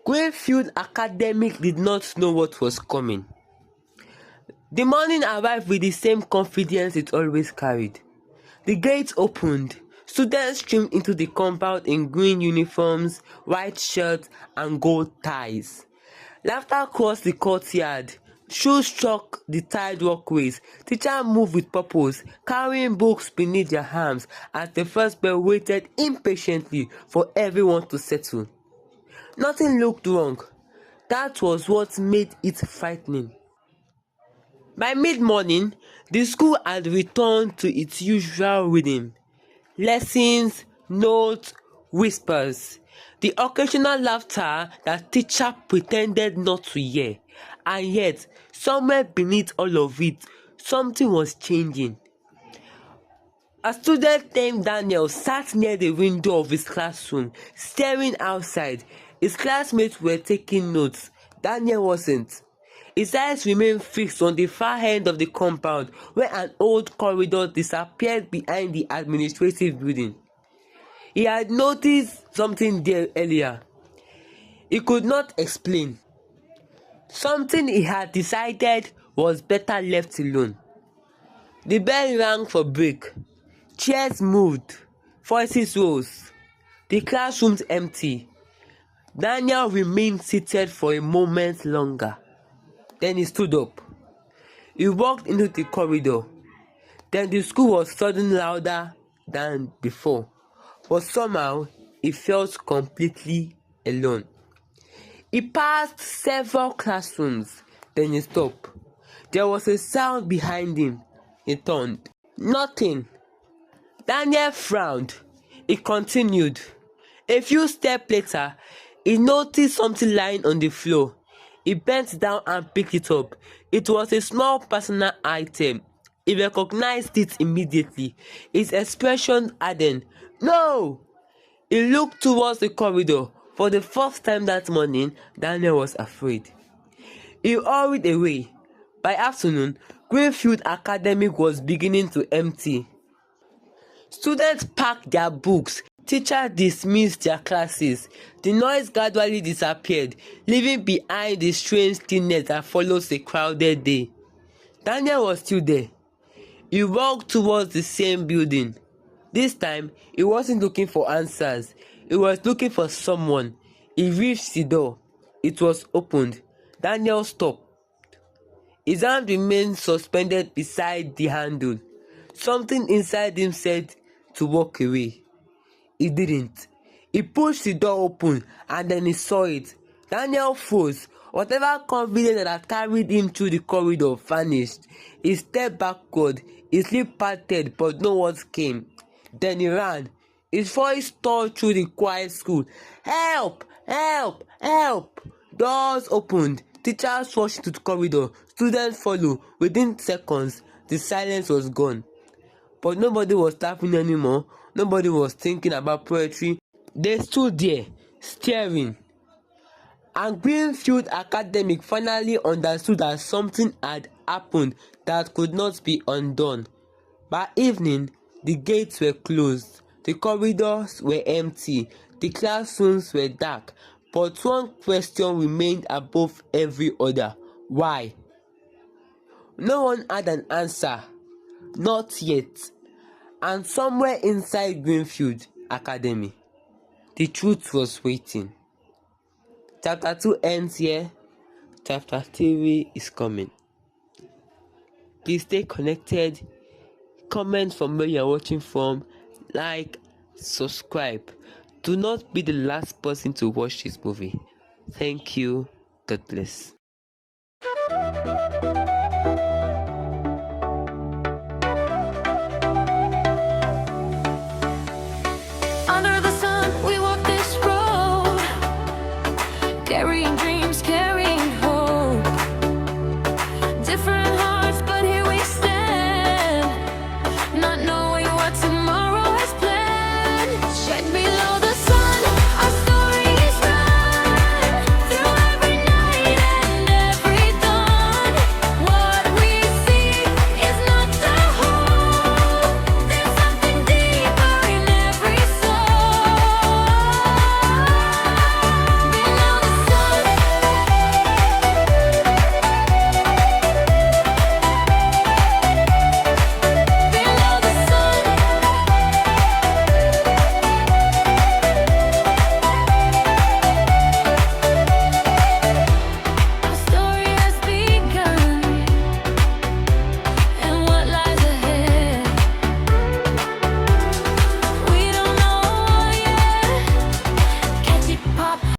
Greenfield Academic did not know what was coming. The morning arrived with the same confidence it always carried. The gates opened. Students streamed into the compound in green uniforms, white shirts, and gold ties. Laughter crossed the courtyard. Shoes struck the tiled walkways. Teachers moved with purpose, carrying books beneath their arms as the first bell waited impatiently for everyone to settle. Nothing looked wrong. That was what made it frightening. By mid-morning, the school had returned to its usual rhythm. Lessons, notes, whispers. The occasional laughter that teacher pretended not to hear. And yet, somewhere beneath all of it, something was changing. A student named Daniel sat near the window of his classroom, staring outside. His classmates were taking notes. Daniel wasn't. His eyes remained fixed on the far end of the compound, where an old corridor disappeared behind the administrative building. He had noticed something there earlier. He could not explain. Something he had decided was better left alone. The bell rang for break. Chairs moved. Voices rose. The classrooms empty. Daniel remained seated for a moment longer. Then he stood up. He walked into the corridor. Then the school was suddenly louder than before. But somehow, he felt completely alone. He passed several classrooms. Then he stopped. There was a sound behind him. He turned. Nothing. Daniel frowned. He continued. A few steps later, he noticed something lying on the floor. He bent down and picked it up. It was a small personal item. He recognized it immediately. His expression hardened. No! He looked towards the corridor. For the first time that morning, Daniel was afraid. He hurried away. By afternoon, Greenfield Academic was beginning to empty. Students packed their books. Teachers dismissed their classes. The noise gradually disappeared, leaving behind the strange stillness that follows a crowded day. Daniel was still there. He walked towards the same building. This time, he wasn't looking for answers. He was looking for someone. He reached the door. It was opened. Daniel stopped. His hand remained suspended beside the handle. Something inside him said to walk away. He didn't. He pushed the door open and then he saw it. Daniel froze. Whatever confidence that had carried him through the corridor vanished. He stepped backward. His lips parted, but no words came. Then he ran. His voice tore through the quiet school. Help! Help! Help! Doors opened. Teachers rushed into the corridor. Students followed. Within seconds, the silence was gone. But nobody was laughing anymore. Nobody was thinking about poetry. They stood there, staring. And Greenfield Academic finally understood that something had happened that could not be undone. By evening, the gates were closed. The corridors were empty. The classrooms were dark. But one question remained above every other. Why? No one had an answer. Not yet. And somewhere inside Greenfield Academy, the truth was waiting. Chapter 2 ends here. Chapter 3 is coming. Please stay connected. Comment from where you are watching from. Like, subscribe. Do not be the last person to watch this movie. Thank you. God bless.